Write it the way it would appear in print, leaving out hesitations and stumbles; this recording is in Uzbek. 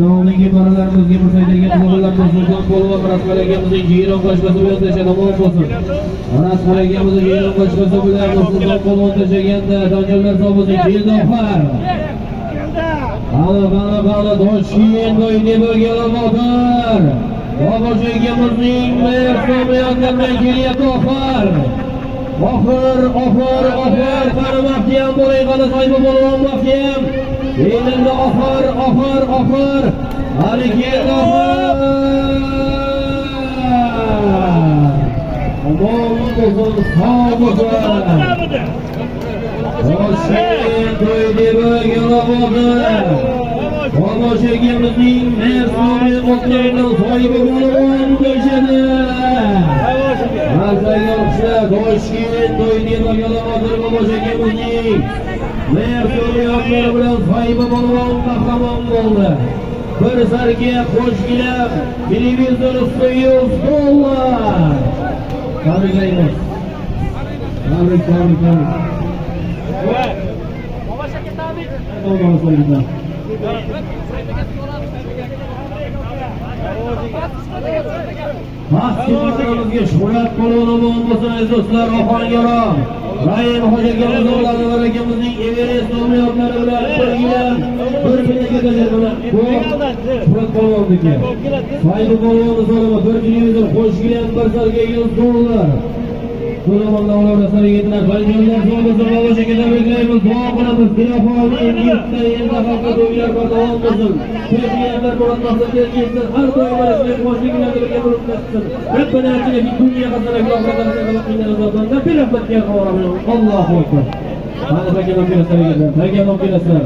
Nomdagi bolalarımizga musaydırgan bolalarımızdan qo'lva rasmalarimizning jiyron qo'shmasi bilan tashanamon bo'lsin. Rasmalarimizning jiyron qo'shmasi bilan musulmon qo'lva tashaganda donjollar so'zining jildofar. Qala Toshkent bo'yiga bo'lgan Boboshimizning merso'miyatdan kelyapti oxir. Oxir qarabaqyam bo'layqada soyba bo'lgan vaqtiyam. Endi oxir. Hali keldi oxir. Omon bo'lsin, sog' bo'lsin. Toshkent bo'yiga bo'lgan Boboshimizning merso'miy o'tlaridan soyba bo'lgan qo'shadi. Toshkent bo'yiga bo'lgan Boboshimizning merso'miy bilan soyba bo'lgan qahramon bo'ldi. Bir sarga qo'shilib televizor ustiga stollar. Tabriklaymiz. Tabrik. Mahsulotlarimizga shuhrat qo'lonamon bo'lsin aziz do'stlar, oxirgiroq Rahim hojiakamiz o'g'lani akamizning Everest nomlari bilan birga bir bittaga tajriba shuhrat qo'lonniki. Sayli qo'lonni so'rama, bir televizor qo'shilgan bir sarga $100. To'lamondan ularga sarayetlar, banjonlar so'rasa Boboshga tabriklaymiz, duo qilamiz. Telefonni endi xalqqa to'ylar bor davom bo'lsin. Kayfiyatlar murod maqsadga yetsin. Har doim mana shunday boshliqlarga birga bo'lib o'tsin. Rabbana atina fid dunya hasanatan va fil oxirati hasanatan va qina azoban nar. Allohu akbar. Mana bakamon kelasizlar.